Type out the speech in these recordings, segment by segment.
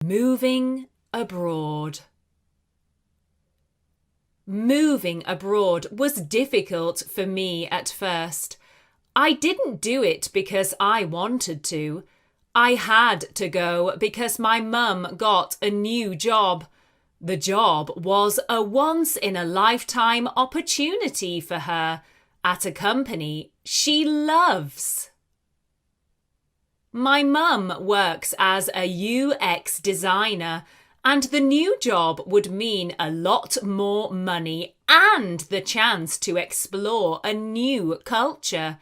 Moving abroad. Moving abroad was difficult for me at first. I didn't do it because I wanted to. I had to go because my mum got a new job. The job was a once-in-a-lifetime opportunity for her at a company she loves. My mum works as a UX designer, and the new job would mean a lot more money and the chance to explore a new culture.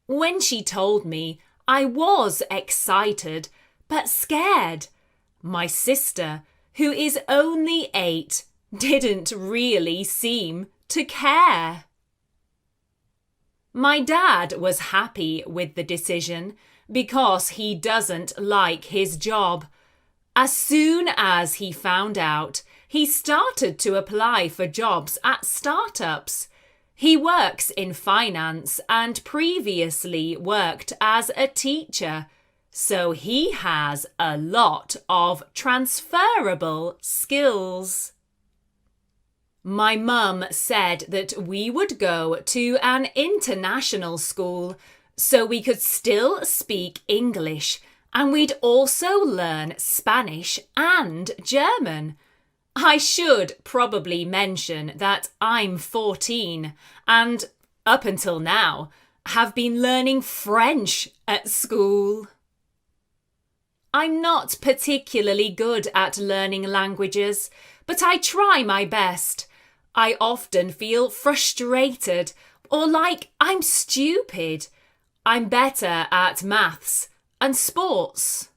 When she told me, I was excited but scared. My sister, who is only 8, didn't really seem to care. My dad was happy with the decision because he doesn't like his job. As soon as he found out, he started to apply for jobs at startups. He works in finance and previously worked as a teacher, so he has a lot of transferable skills. My mum said that we would go to an international school so we could still speak English, and we'd also learn Spanish and German. I should probably mention that I'm 14 and, up until now, have been learning French at school. I'm not particularly good at learning languages, but I try my best. I often feel frustrated or like I'm stupid. I'm better at maths and sports.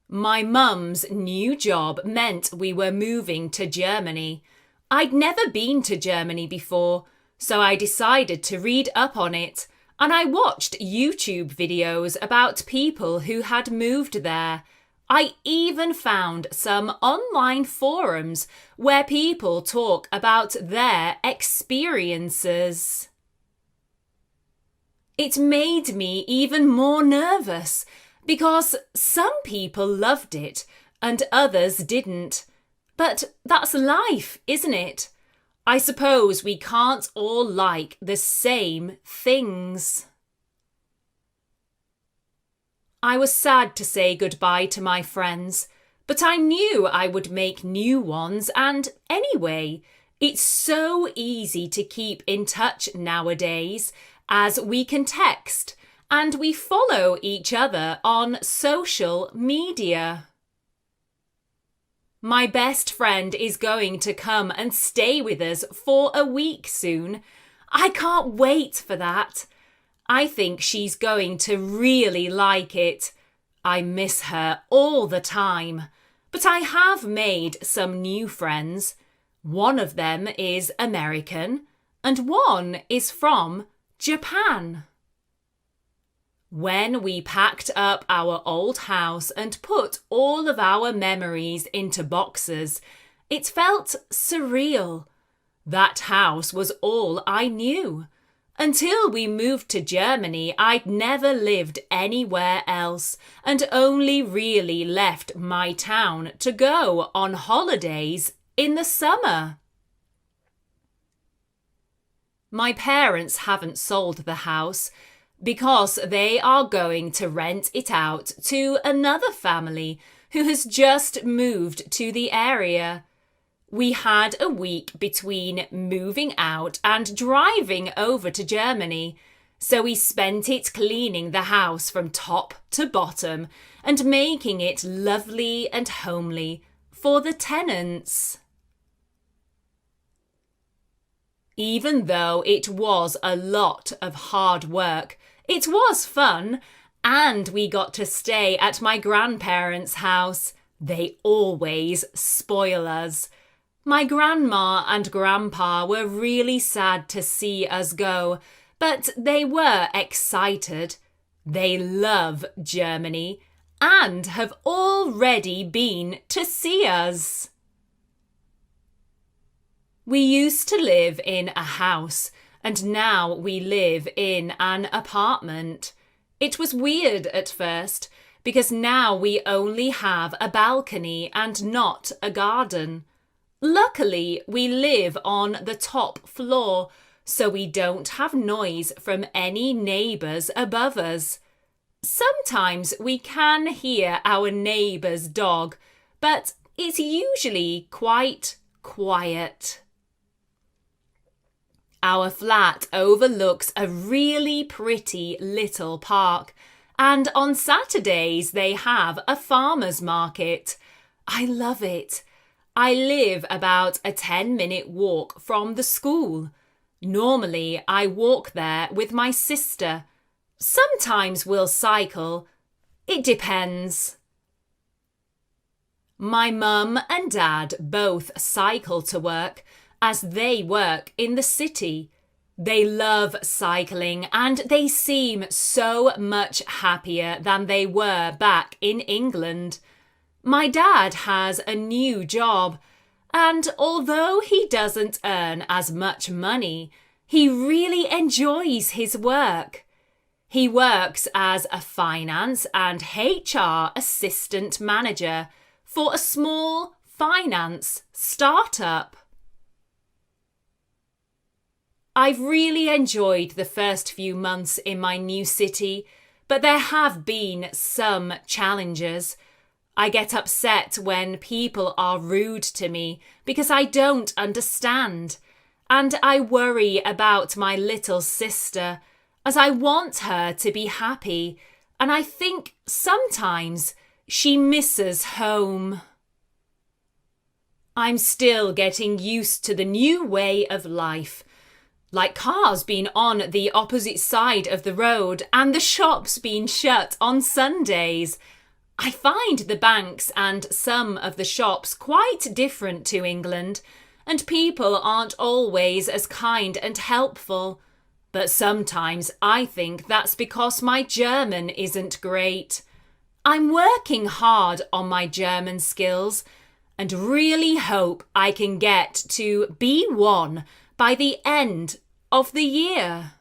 My mum's new job meant we were moving to Germany. I'd never been to Germany before, so I decided to read up on it, and I watched YouTube videos about people who had moved there. I even found some online forums where people talk about their experiences. It made me even more nervous because some people loved it and others didn't. But that's life, isn't it? I suppose we can't all like the same things. I was sad to say goodbye to my friends, but I knew I would make new ones, and anyway, it's so easy to keep in touch nowadays, as we can text and we follow each other on social media. My best friend is going to come and stay with us for a week soon. I can't wait for that. I think she's going to really like it. I miss her all the time, but I have made some new friends. One of them is American and one is from Japan. When we packed up our old house and put all of our memories into boxes, it felt surreal. That house was all I knew. Until we moved to Germany, I'd never lived anywhere else and only really left my town to go on holidays in the summer. My parents haven't sold the house because they are going to rent it out to another family who has just moved to the area. We had a week between moving out and driving over to Germany, so we spent it cleaning the house from top to bottom and making it lovely and homely for the tenants. Even though it was a lot of hard work, it was fun, and we got to stay at my grandparents' house. They always spoil us. My grandma and grandpa were really sad to see us go, but they were excited. They love Germany and have already been to see us. We used to live in a house, and now we live in an apartment. It was weird at first because now we only have a balcony and not a garden. Luckily, we live on the top floor, so we don't have noise from any neighbours above us. Sometimes we can hear our neighbour's dog, but it's usually quite quiet. Our flat overlooks a really pretty little park, and on Saturdays they have a farmer's market. I love it. I live about a 10-minute walk from the school. Normally I walk there with my sister. Sometimes we'll cycle. It depends. My mum and dad both cycle to work as they work in the city. They love cycling and they seem so much happier than they were back in England. My dad has a new job, and although he doesn't earn as much money, he really enjoys his work. He works as a finance and HR assistant manager for a small finance startup. I've really enjoyed the first few months in my new city, but there have been some challenges. I get upset when people are rude to me because I don't understand. And I worry about my little sister as I want her to be happy, and I think sometimes she misses home. I'm still getting used to the new way of life, like cars being on the opposite side of the road and the shops being shut on Sundays. I find the banks and some of the shops quite different to England, and people aren't always as kind and helpful. But sometimes I think that's because my German isn't great. I'm working hard on my German skills and really hope I can get to B1 by the end of the year.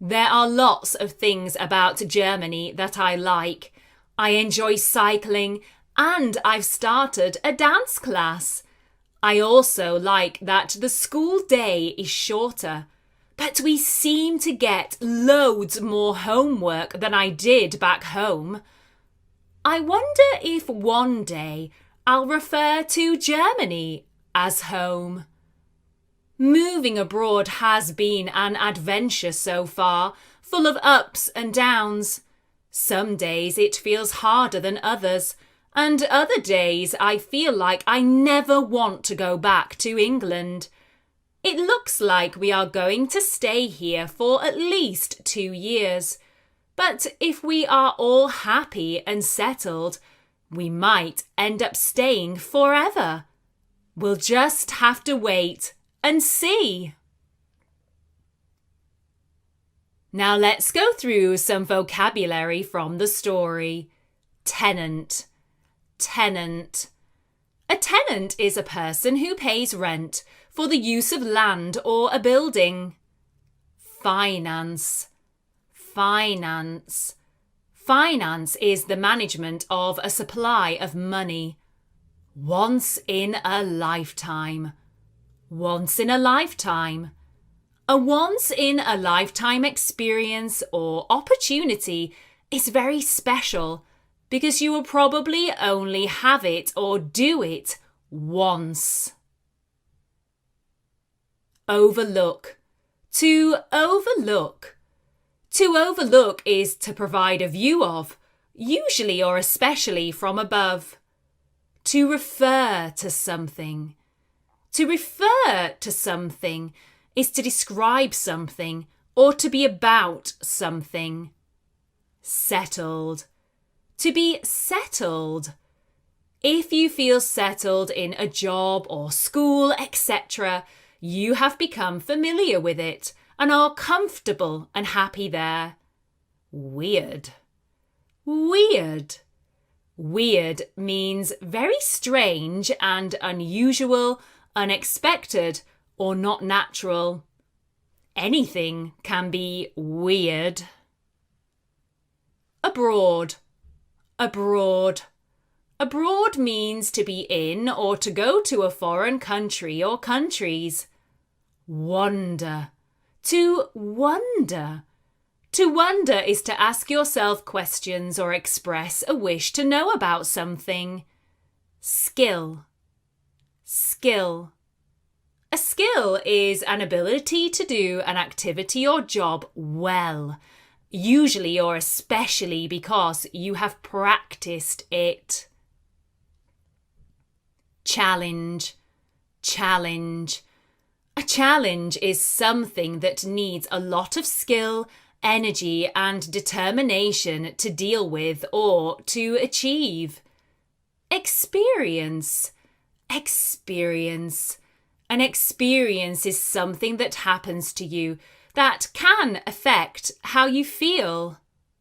There are lots of things about Germany that I like. I enjoy cycling and I've started a dance class. I also like that the school day is shorter, but we seem to get loads more homework than I did back home. I wonder if one day I'll refer to Germany as home. Moving abroad has been an adventure so far, full of ups and downs. Some days it feels harder than others, and other days I feel like I never want to go back to England. It looks like we are going to stay here for at least 2 years. But if we are all happy and settled, we might end up staying forever. We'll just have to wait and see. Now let's go through some vocabulary from the story. Tenant. Tenant. A tenant is a person who pays rent for the use of land or a building. Finance. Finance. Finance is the management of a supply of money. Once in a lifetime. Once in a lifetime. A once-in-a-lifetime experience or opportunity is very special because you will probably only have it or do it once. Overlook. To overlook. To overlook is to provide a view of, usually or especially from above. To refer to something. To refer to something is to describe something or to be about something. Settled. To be settled. If you feel settled in a job or school, etc., you have become familiar with it and are comfortable and happy there. Weird. Weird. Weird means very strange and unusual, unexpected, or not natural. Anything can be weird. Abroad. Abroad. Abroad means to be in or to go to a foreign country or countries. Wonder. To wonder. To wonder is to ask yourself questions or express a wish to know about something. Skill. Skill. A skill is an ability to do an activity or job well, usually or especially because you have practiced it. Challenge. Challenge. A challenge is something that needs a lot of skill, energy, and determination to deal with or to achieve. Experience. Experience. An experience is something that happens to you that can affect how you feel.